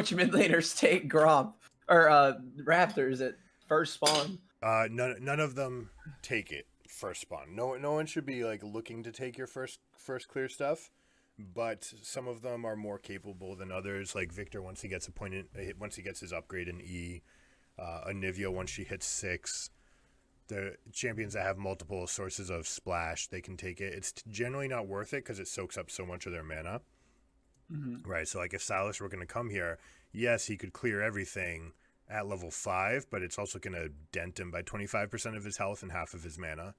which mid laners take Gromp or Raptors at first spawn? None of them take it first spawn. No one should be like looking to take your first clear stuff, but some of them are more capable than others. Like Victor, once he gets once he gets his upgrade in E, Anivia once she hits 6. The champions that have multiple sources of splash, they can take it. It's generally not worth it because it soaks up so much of their mana. Mm-hmm. Right, so like if Silas were going to come here, yes, he could clear everything at level 5, but it's also going to dent him by 25% of his health and half of his mana.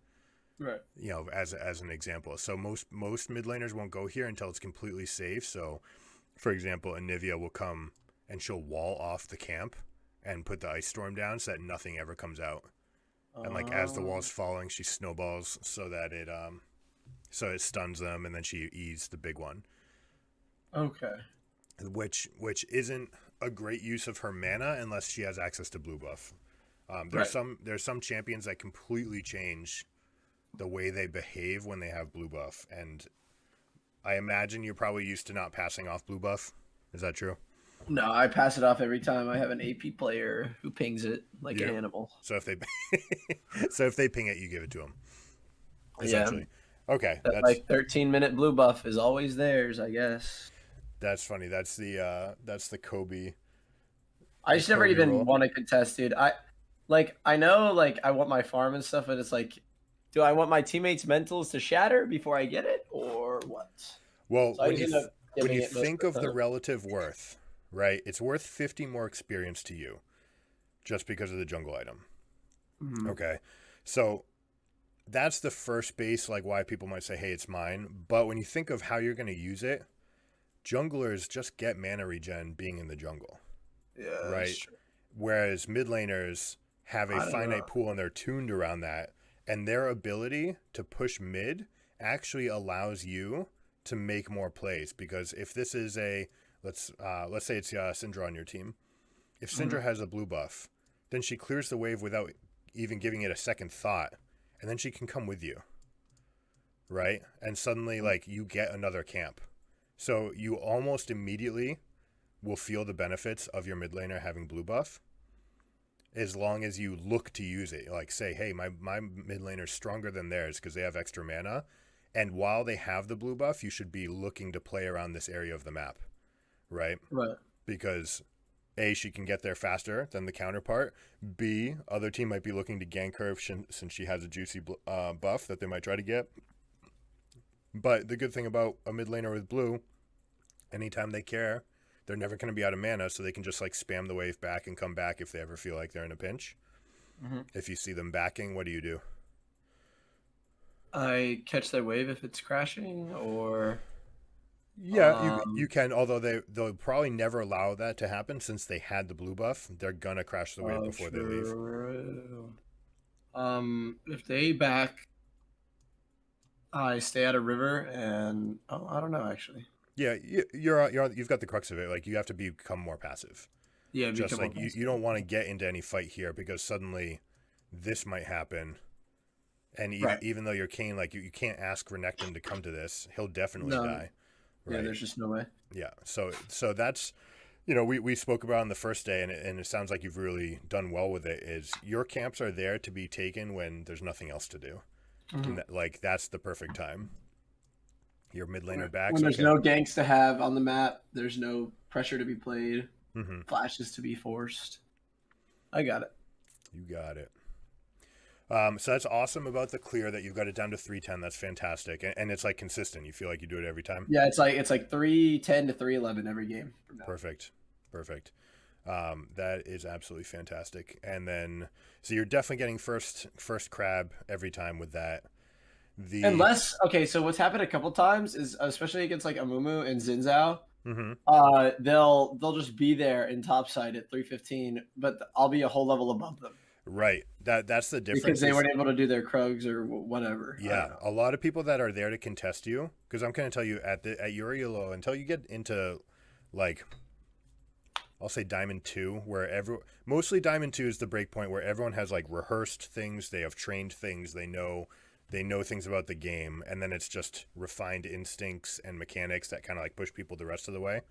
Right. You know, as an example. So most mid laners won't go here until it's completely safe. So, for example, Anivia will come and she'll wall off the camp and put the ice storm down so that nothing ever comes out. And like as the wall's falling, she snowballs so that it stuns them, and then she E's the big one. Okay. Which isn't a great use of her mana unless she has access to blue buff. There's some champions that completely change the way they behave when they have blue buff, and I imagine you're probably used to not passing off blue buff. Is that true? No, I pass it off every time I have an AP player who pings it like an animal. So if they ping it, you give it to them. Essentially. Yeah. Okay. That like 13-minute blue buff is always theirs, I guess. That's funny. That's the Kobe. I just never even want to contest, dude. I know like I want my farm and stuff, but it's like, do I want my teammates' mentals to shatter before I get it, or what? Well, so when you think of the relative worth, right? It's worth 50 more experience to you, just because of the jungle item. Mm-hmm. Okay, so that's the first base, like why people might say, "Hey, it's mine." But when you think of how you're going to use it, junglers just get mana regen being in the jungle. Yeah. Right. Whereas mid laners have a finite pool and they're tuned around that, and their ability to push mid actually allows you to make more plays, because if this is a let's say it's Syndra on your team, if Syndra has a blue buff, then she clears the wave without even giving it a second thought, and then she can come with you, right? And suddenly like you get another camp. So you almost immediately will feel the benefits of your mid laner having blue buff, as long as you look to use it. Like say, hey, my mid laner is stronger than theirs because they have extra mana. And while they have the blue buff, you should be looking to play around this area of the map, right? Right. Because A, she can get there faster than the counterpart. B, other team might be looking to gank her since she has a juicy buff that they might try to get. But the good thing about a mid laner with blue, anytime they care, they're never going to be out of mana, so they can just like spam the wave back and come back if they ever feel like they're in a pinch. Mm-hmm. If you see them backing, what do? I catch their wave if it's crashing, or yeah, you can. Although they'll probably never allow that to happen since they had the blue buff. They're gonna crash the wave before they leave. If they back, I stay out of river, and I don't know actually. Yeah, you've got the crux of it. Like you have to become more passive. Yeah, just like you don't want to get into any fight here because suddenly this might happen, and even though you're Kane, like you can't ask Renekton to come to this. He'll definitely die. Right? Yeah, there's just no way. Yeah, so that's, we spoke about on the first day, and it sounds like you've really done well with it. Is your camps are there to be taken when there's nothing else to do, and that's the perfect time. Your mid laner back. When there's no ganks to have on the map, there's no pressure to be played, flashes to be forced. I got it. You got it. So that's awesome about the clear that you've got it down to 310. That's fantastic, and it's like consistent. You feel like you do it every time. Yeah, it's like 310 to 311 every game. Perfect. That is absolutely fantastic. And then, so you're definitely getting first crab every time with that. Unless, okay, so what's happened a couple times is, especially against like Amumu and Xin they'll just be there in topside at 315, but I'll be a whole level above them. Right. That's the difference. Because they weren't able to do their Krogs or whatever. Yeah, a lot of people that are there to contest you, because I'm going to tell you at your elo, until you get into like, I'll say Diamond 2, where mostly Diamond 2 is the break point where everyone has like rehearsed things, they have trained things, they know things about the game, and then it's just refined instincts and mechanics that kind of like push people the rest of the way.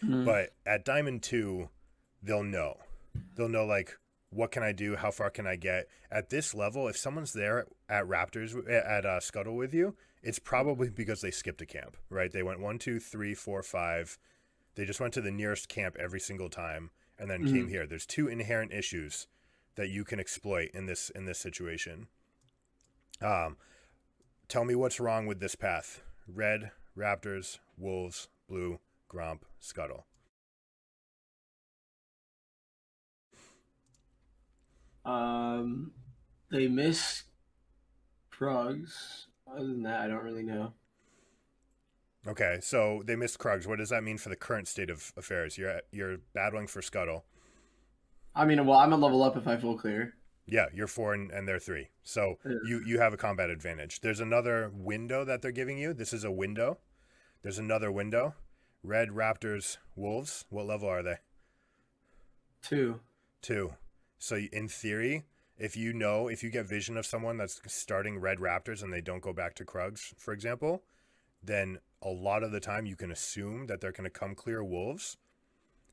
Mm-hmm. But at Diamond 2, they'll know. They'll know, like, what can I do? How far can I get? At this level, if someone's there at Raptors, at Scuttle with you, it's probably because they skipped a camp, right? They went 1, 2, 3, 4, 5. They just went to the nearest camp every single time and then came here. There's two inherent issues that you can exploit in this situation. Tell me what's wrong with this path. Red, Raptors, Wolves, Blue, Gromp, Scuttle. They miss Krugs. Other than that, I don't really know. Okay, so they missed Krugs. What does that mean for the current state of affairs? You're battling for Scuttle. I mean, well, I'm a level up if I full clear. Yeah, you're 4 and they're 3. So Yeah. you have a combat advantage. There's another window that they're giving you. This is a window. There's another window. Red, Raptors, Wolves. What level are they? 2. 2. So in theory, if you get vision of someone that's starting Red Raptors and they don't go back to Krugs, for example, then a lot of the time you can assume that they're going to come clear Wolves.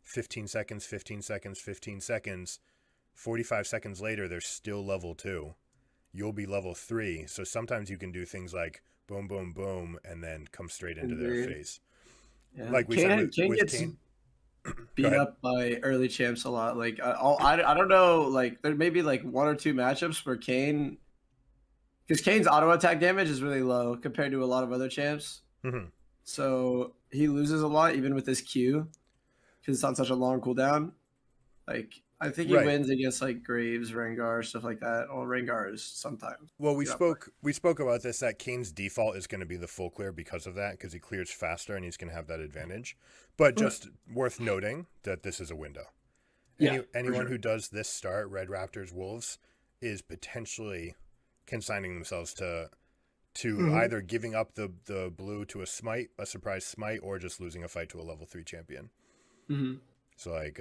15 seconds, 15 seconds, 15 seconds. 45 seconds later, they're still level 2. You'll be level 3. So sometimes you can do things like boom, boom, boom, and then come straight into their face. Yeah. Like we Kane, said with gets Kane. beat up by early champs a lot. Like I don't know. Like there may be like 1 or 2 matchups where Kane, because Kane's auto attack damage is really low compared to a lot of other champs. Mm-hmm. So he loses a lot even with his Q because it's on such a long cooldown. Like I think he wins against like Graves, Rengar, stuff like that. Or Rengar is sometimes. Well, we spoke about this, that Kane's default is going to be the full clear because of that, because he clears faster and he's going to have that advantage. But just worth noting that this is a window. Yeah, anyone who does this start, Red Raptors, Wolves, is potentially consigning themselves to either giving up the blue to a surprise smite, or just losing a fight to a level 3 champion. Mm-hmm. So like,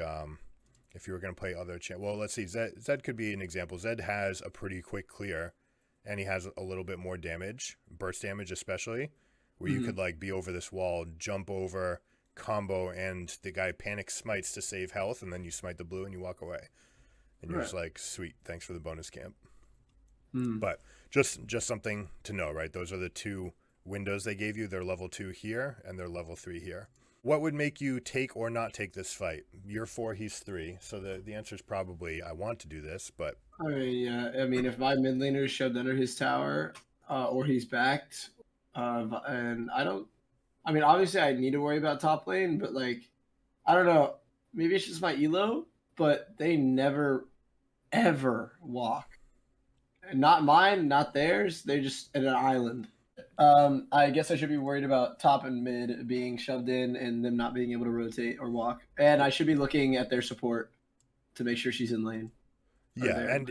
if you were going to play other well, let's see, Zed could be an example. Zed has a pretty quick clear, and he has a little bit more damage, burst damage especially, where you could like be over this wall, jump over, combo, and the guy panic smites to save health, and then you smite the blue and you walk away. And you're just like, sweet, thanks for the bonus camp. But just something to know, right? Those are the 2 windows they gave you. They're level 2 here, and they're level 3 here. What would make you take or not take this fight? You're 4, he's 3. So the answer is probably, I want to do this, but... I mean, yeah. I mean, if my mid laner is shoved under his tower, or he's backed, and I don't... I mean, obviously I need to worry about top lane, but like, I don't know. Maybe it's just my elo, but they never, ever walk. Not mine, not theirs. They're just at an island. I guess I should be worried about top and mid being shoved in and them not being able to rotate or walk. And I should be looking at their support to make sure she's in lane. Yeah, and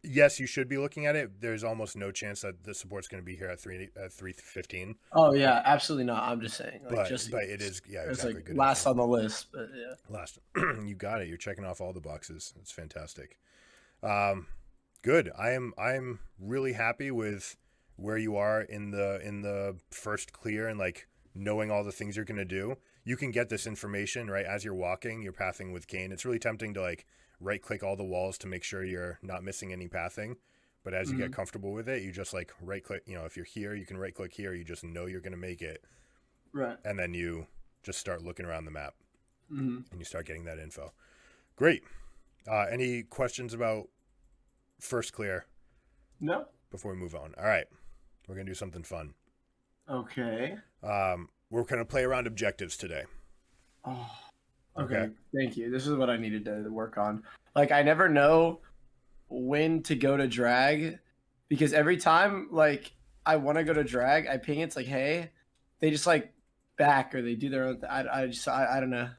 yes, you should be looking at it. There's almost no chance that the support's going to be here at 3:15. Oh yeah, absolutely not. I'm just saying, like, but it is, yeah, it's exactly. like Good last info. on the list, but yeah, Last. You got it. You're checking off all the boxes. It's fantastic. Good. I'm really happy with where you are in the first clear, and like knowing all the things you're going to do. You can get this information right as you're walking. You're pathing with Kane. It's really tempting to like right click all the walls to make sure you're not missing any pathing. But as you get comfortable with it, you just like right click. If you're here, you can right click here. You just know you're going to make it. right. And then you just start looking around the map, Mm-hmm. and you start getting that info. Great. Any questions about first clear? No. Before we move on. All right. We're going to do something fun. Okay. We're going to play around objectives today. Oh. Okay. Thank you. This is what I needed to work on. Like, I never know when to go to drag, because every time like I want to go to drag, I ping it's like, hey, they just like back or they do their own I don't know.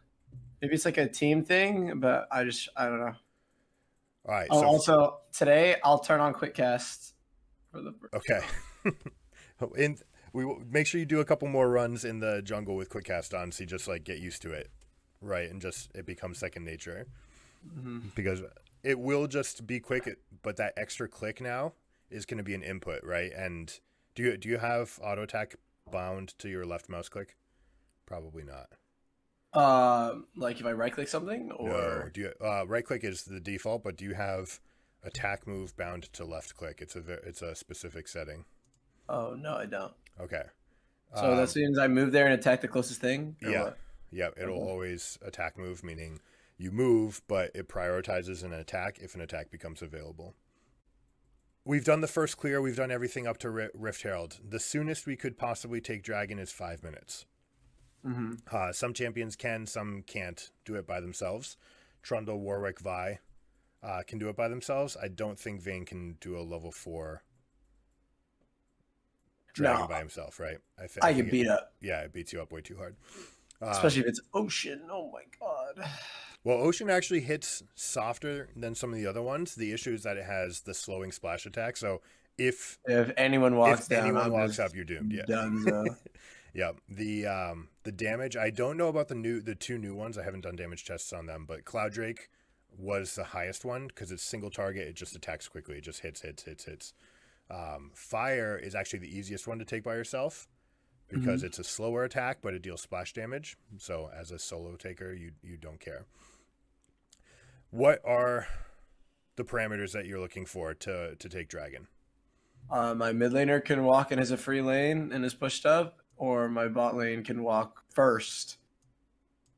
Maybe it's like a team thing, but I don't know. All right. Oh, So also today I'll turn on quick cast for the okay. We will make sure you do a couple more runs in the jungle with quick cast on, so you just like get used to it, right? And just it becomes second nature, because it will just be quick, but that extra click now is going to be an input, right? And do you have auto attack bound to your left mouse click? Probably not. Like if I right click something No, or do you right click is the default, but do you have attack move bound to left click? It's a specific setting. oh no, I don't. Okay. So that means I move there and attack the closest thing, or Yeah, what? yeah. It'll Okay. always attack move, meaning you move, but it prioritizes an attack if an attack becomes available. We've done the first clear. We've done everything up to Rift Herald. The soonest we could possibly take Dragon is 5 minutes. Mm-hmm. Some champions can, some can't do it by themselves. Trundle, Warwick, Vi can do it by themselves. I don't think Vayne can do a level 4 Dragon No, by himself, right? I I think get beat up, yeah, it beats you up way too hard. especially if it's ocean. Oh my god. Well, Ocean actually hits softer than some of the other ones. The issue is that it has the slowing splash attack. So if If anyone if walks down, anyone I'm walks just up, you're doomed. Yeah. done. So. Yeah. The damage, I don't know about the two new ones. I haven't done damage tests on them, but Cloud Drake was the highest one because it's single target. It just attacks quickly. It just hits. Fire is actually the easiest one to take by yourself because Mm-hmm. it's a slower attack, but it deals splash damage. So as a solo taker, you don't care. What are the parameters that you're looking for to take Dragon? My mid laner can walk and has a free lane and is pushed up, or my bot lane can walk first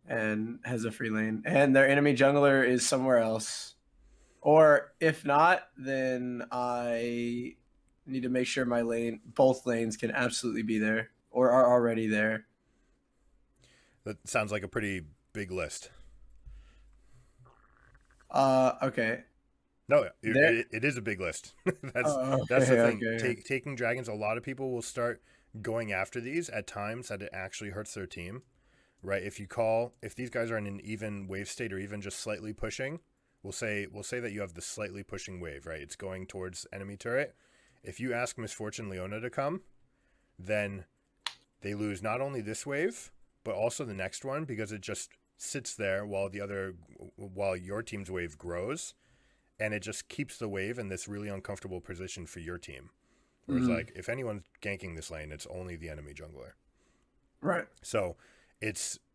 and has a free lane, and their enemy jungler is somewhere else. Or if not, then I need to make sure my lane, both lanes, can absolutely be there or are already there. That sounds like a pretty big list. Okay. No, There. it is a big list. That's the Okay. thing. Okay. Taking dragons, a lot of people will start going after these at times that it actually hurts their team, right? If these guys are in an even wave state or even just slightly pushing, we'll say that you have the slightly pushing wave, right? It's going towards enemy turret. If you ask Misfortune Leona to come, then they lose not only this wave but also the next one because it just sits there while your team's wave grows, and it just keeps the wave in this really uncomfortable position for your team. Whereas, Mm, like, if anyone's ganking this lane, it's only the enemy jungler. right. So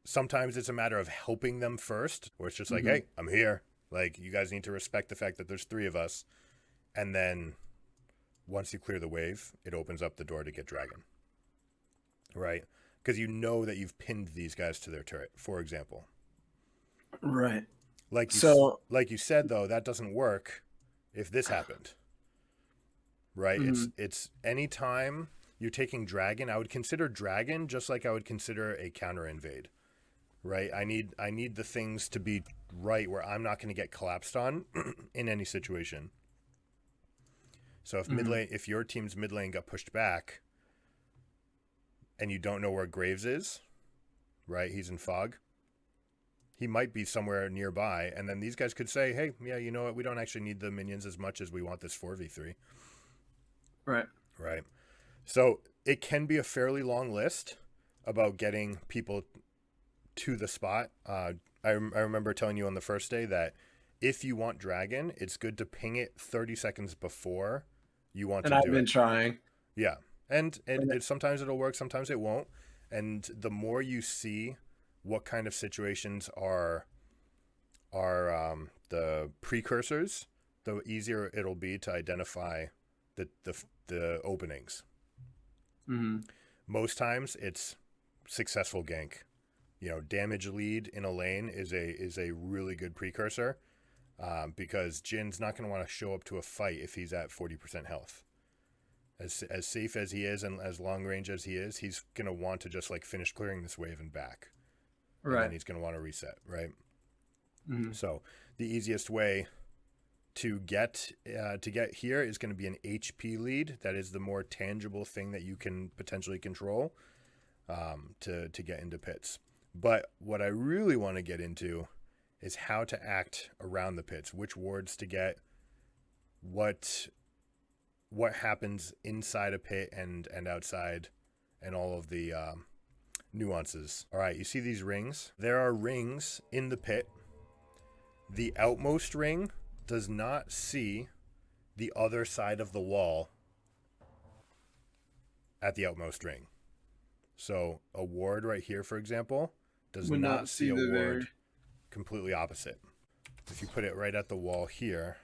sometimes it's a matter of helping them first, where it's just like, Hmm. hey, I'm here. Like, you guys need to respect the fact that there's three of us. And then once you clear the wave, it opens up the door to get dragon, right? Because you know that you've pinned these guys to their turret, for example. Right. Like you So. like you said though, that doesn't work if this happened. Right? Mhm. It's anytime you're taking dragon, I would consider dragon just like I would consider a counter invade. Right? I need the things to be right where I'm not going to get collapsed on in any situation. So Mhm. if your team's mid lane got pushed back and you don't know where Graves is, right? He's in fog. He might be somewhere nearby, and then these guys could say, "Hey, yeah, you know what? We don't actually need the minions as much as we want this 4v3." Right. Right. So it can be a fairly long list about getting people to the spot. I remember telling you on the first day that if you want dragon, it's good to ping it 30 seconds before you want And to I've do been it. trying. Yeah. And And sometimes it'll work, sometimes it won't. And the more you see what kind of situations are the precursors, the easier it'll be to identify the openings. Mhm. Most times it's successful gank. Damage lead in a lane is a really good precursor, because Jin's not going to want to show up to a fight if he's at 40% health. As safe as he is and as long range as he is, he's going to want to just like finish clearing this wave and back, and then Right. he's going to want to reset, right? Mhm. So the easiest way to get here is going to be an HP lead. That is the more tangible thing that you can potentially control, to get into pits. But what I really want to get into is how to act around the pits, which wards to get, what happens inside a pit and outside, and all of the nuances. All right, you see these rings? There are rings in the pit. The outmost ring does not see the other side of the wall at the outmost ring. So a ward right here, for example, does Would not see a the ward completely opposite. If you put it right at the wall here,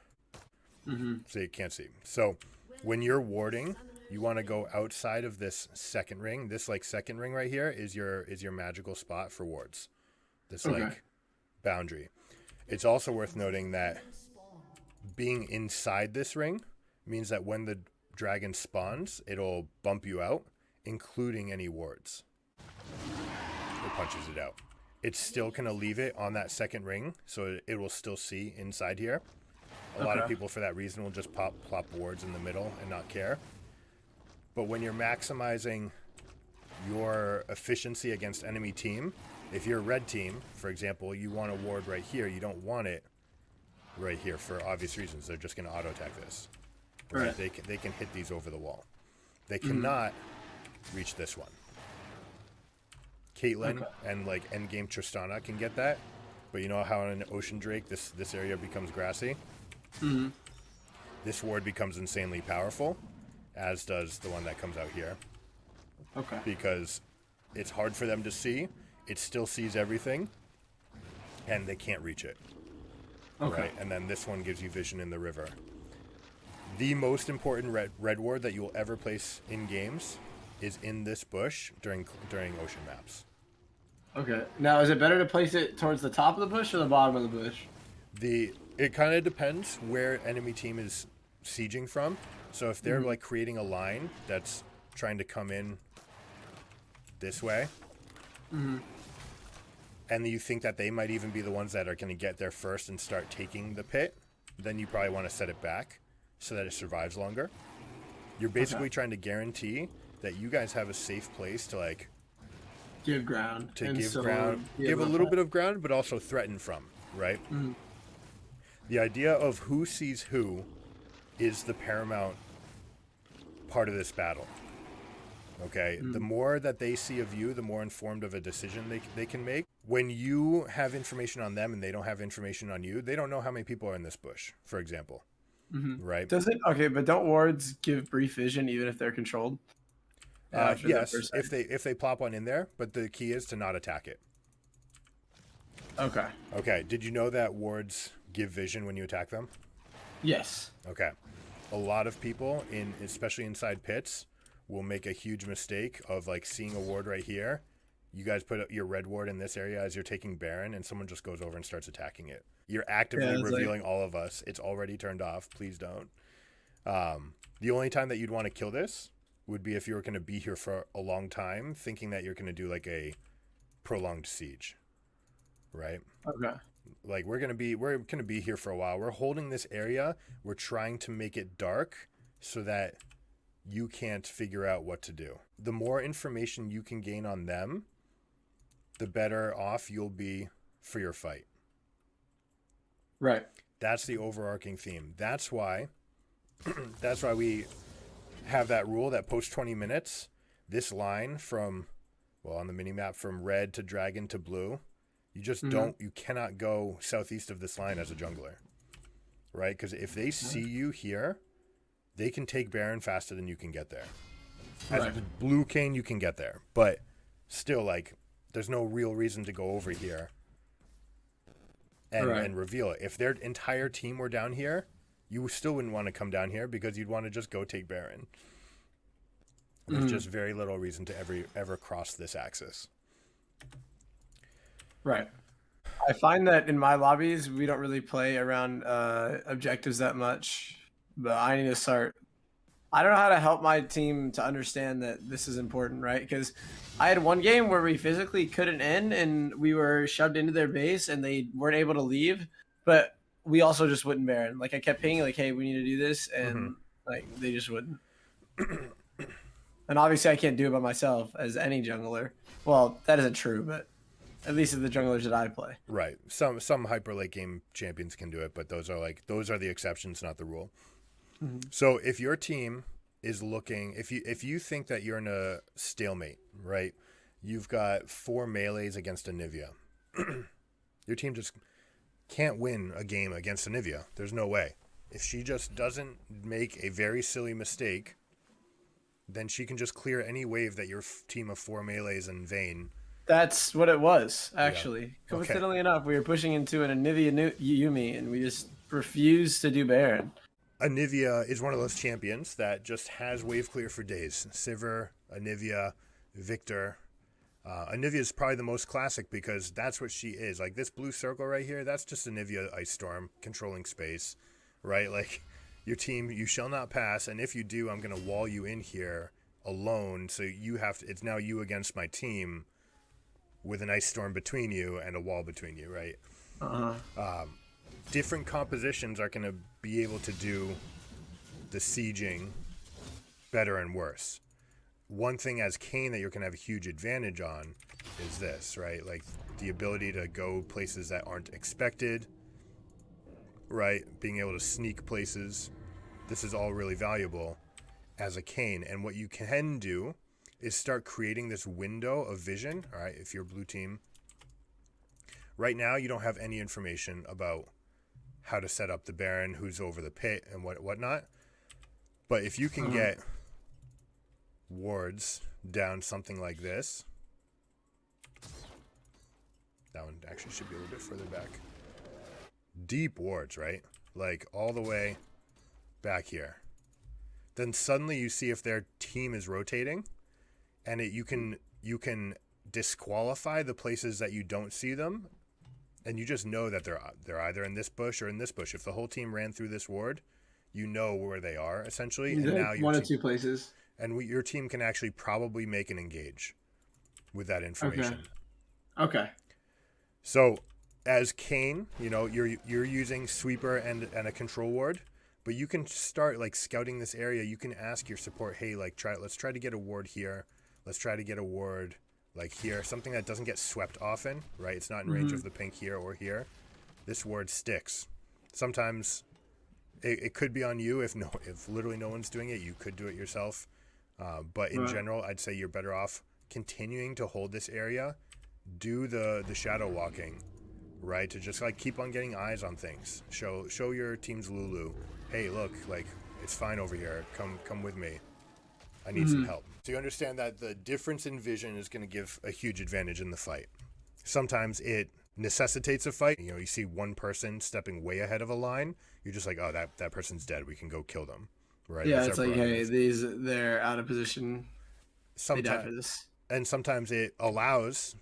so you can't see. So when you're warding, you want to go outside of this second ring. This like second ring right here is your magical spot for wards. This like boundary. It's also worth noting that being inside this ring means that when the dragon spawns, it'll bump you out, including any wards. It punches it out. It's still going to leave it on that second ring, so it will still see inside here. A lot of people, for that reason, will just plop wards in the middle and not care. But when you're maximizing your efficiency against enemy team, if you're a red team, for example, you want a ward right here. You don't want it right here for obvious reasons. They're just going to auto-attack this. Right? They can hit these over the wall. They cannot reach this one. Caitlyn and like endgame Tristana can get that, but you know how in an Ocean Drake this area becomes grassy? This ward becomes insanely powerful, as does the one that comes out here. Okay. Because it's hard for them to see. It still sees everything, and they can't reach it. Okay. Right? And then this one gives you vision in the river. The most important red ward that you will ever place in games is in this bush during ocean maps. Okay. Now, is it better to place it towards the top of the bush or the bottom of the bush? It kind of depends where enemy team is sieging from. So if they're like creating a line that's trying to come in this way, and you think that they might even be the ones that are going to get there first and start taking the pit, then you probably want to set it back so that it survives longer. You're basically trying to guarantee that you guys have a safe place to like give ground, give a little bit of ground, but also threaten from, right? The idea of who sees who is the paramount part of this battle. Okay, the more that they see of you, the more informed of a decision they can make. When you have information on them and they don't have information on you, they don't know how many people are in this bush, for example. Right? Does it? Okay, but don't wards give brief vision even if they're controlled? Yes, if they plop one in there, but the key is to not attack it. Okay. Okay, did you know that wards give vision when you attack them? Yes. Okay. A lot of people, especially inside pits, will make a huge mistake of like seeing a ward right here. You guys put your red ward in this area as you're taking Baron, and someone just goes over and starts attacking it. You're actively revealing all of us. It's already turned off. Please don't. The only time that you'd want to kill this would be if you were going to be here for a long time, thinking that you're going to do like a prolonged siege, right? Okay. Like we're gonna be here for a while. We're holding this area. We're trying to make it dark so that you can't figure out what to do. The more information you can gain on them, the better off you'll be for your fight. Right. That's the overarching theme. That's why we have that rule that post 20 minutes, this line from, well, on the mini-map from red to dragon to blue, you just you cannot go southeast of this line as a jungler, right? Because if they see you here, they can take Baron faster than you can get there. As a blue Kane, you can get there, but still, like, there's no real reason to go over here and reveal it. If their entire team were down here, you still wouldn't want to come down here because you'd want to just go take Baron. There's just very little reason to ever cross this axis. Right. I find that in my lobbies, we don't really play around objectives that much, but I need to start. I don't know how to help my team to understand that this is important, right? Because I had one game where we physically couldn't end and we were shoved into their base and they weren't able to leave, but we also just wouldn't Baron. Like I kept pinging like, hey, we need to do this, and like they just wouldn't. And obviously I can't do it by myself as any jungler. Well, that isn't true, but at least the junglers that I play. Right. Some hyper late game champions can do it, but those are the exceptions, not the rule. So if your team is looking, if you think that you're in a stalemate, right? You've got 4 melees against Anivia. Your team just can't win a game against Anivia. There's no way. If she just doesn't make a very silly mistake, then she can just clear any wave that your team of 4 melees and Vayne That's what it was, actually. Yeah. Okay. Coincidentally enough, we were pushing into an Anivia Yumi, and we just refused to do Baron. Anivia is one of those champions that just has wave clear for days. Sivir, Anivia, Victor. Anivia is probably the most classic because that's what she is. Like this blue circle right here, that's just Anivia Ice Storm controlling space, right? Like your team, you shall not pass, and if you do, I'm going to wall you in here alone. So you have to, it's now you against my team with an Ice Storm between you and a wall between you, right? Different compositions are going to be able to do the sieging better and worse. One thing as Kayn that you're going to have a huge advantage on is this, right? Like the ability to go places that aren't expected, right? Being able to sneak places. This is all really valuable as a Kayn. And what you can do is start creating this window of vision, all right? If you're blue team, right now you don't have any information about how to set up the Baron, who's over the pit, and whatnot. But if you can get wards down something like this, that one actually should be a little bit further back. Deep wards, right? Like all the way back here. Then suddenly you see if their team is rotating, and you can disqualify the places that you don't see them. And you just know that they're either in this bush or in this bush. If the whole team ran through this ward, you know where they are essentially. And now one or two places. And your team can actually probably make an engage with that information. Okay. So as Kayn, you know, you're using sweeper and a control ward, but you can start like scouting this area. You can ask your support, hey, like let's try to get a ward here. Let's try to get a ward like here, something that doesn't get swept often, right? It's not in range of the pink here or here. This ward sticks. Sometimes it could be on you if literally no one's doing it. You could do it yourself, but in general, I'd say you're better off continuing to hold this area. Do the shadow walking, right? To just like keep on getting eyes on things. Show your team's Lulu, hey, look, like it's fine over here. Come with me. I need some help. So you understand that the difference in vision is going to give a huge advantage in the fight. Sometimes it necessitates a fight. You know, you see one person stepping way ahead of a line. You're just like, oh, that person's dead. We can go kill them, right? Yeah, it's like, hey, they're out of position. They die for this. And sometimes it allows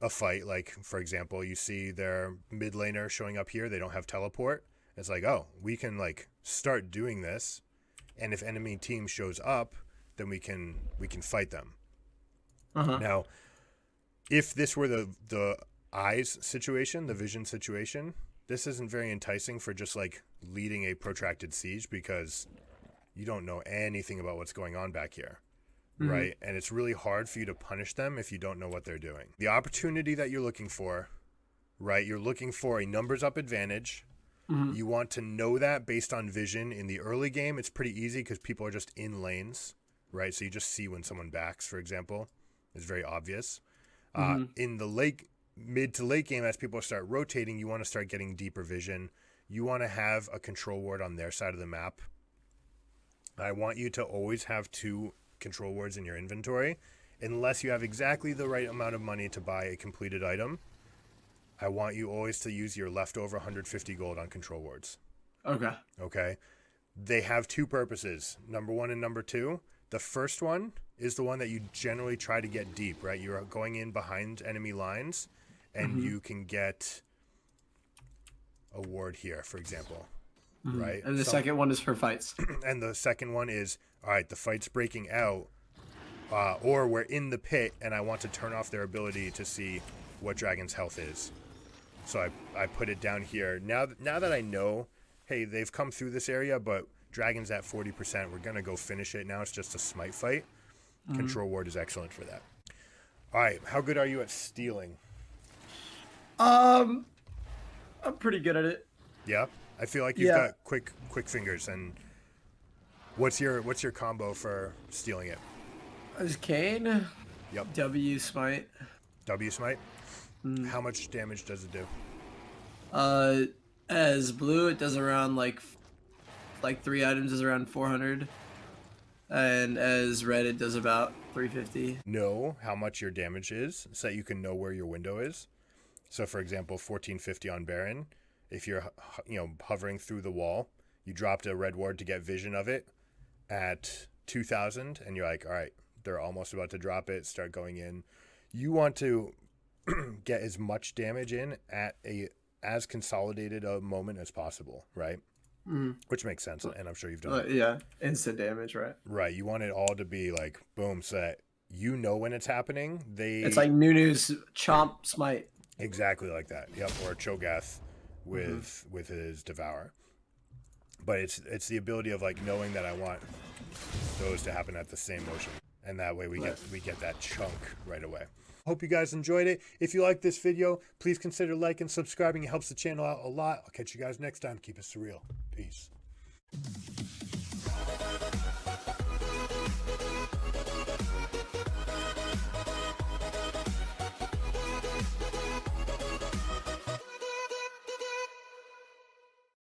a fight. Like, for example, you see their mid laner showing up here. They don't have teleport. It's like, oh, we can like start doing this. And if enemy team shows up, then we can fight them. Now, if this were the eyes situation, the vision situation, this isn't very enticing for just like leading a protracted siege because you don't know anything about what's going on back here, right? And it's really hard for you to punish them if you don't know what they're doing. The opportunity that you're looking for, right? You're looking for a numbers up advantage. You want to know that based on vision. In the early game, it's pretty easy because people are just in lanes. Right, so you just see when someone backs, for example, is very obvious. In the mid to late game, as people start rotating, you want to start getting deeper vision. You want to have a control ward on their side of the map. I want you to always have 2 control wards in your inventory, unless you have exactly the right amount of money to buy a completed item. I want you always to use your leftover 150 gold on control wards. Okay. They have 2 purposes, number 1 and number 2. The first one is the one that you generally try to get deep, right? You're going in behind enemy lines, and you can get a ward here, for example, right? And the second one is for fights. And the second one is, all right, the fight's breaking out, or we're in the pit, and I want to turn off their ability to see what Dragon's health is. So I put it down here. Now that I know, hey, they've come through this area, but Dragon's at 40%. We're going to go finish it. Now it's just a smite fight. Control ward is excellent for that. All right. How good are you at stealing? I'm pretty good at it. Yeah. I feel like you've got quick fingers. And what's your combo for stealing it? Is Kayn? Yep. W smite. W smite? How much damage does it do? As blue, it does around like 3 items is around 400. And as red, it does about 350. Know how much your damage is so that you can know where your window is. So, for example, 1450 on Baron. If you're, hovering through the wall, you dropped a red ward to get vision of it at 2000, and you're like, all right, they're almost about to drop it. Start going in. You want to get as much damage in at as consolidated a moment as possible, right? Which makes sense, and I'm sure you've done it. Yeah, instant damage, right? Right. You want it all to be like boom, so that you know when it's happening. It's like Nunu's chomp smite. Exactly like that. Yep. Or Cho'Gath with his Devour. But it's the ability of like knowing that I want those to happen at the same motion, and that way we get that chunk right away. Hope you guys enjoyed it. If you like this video, please consider liking and subscribing. It helps the channel out a lot. I'll catch you guys next time. Keep it surreal. Peace.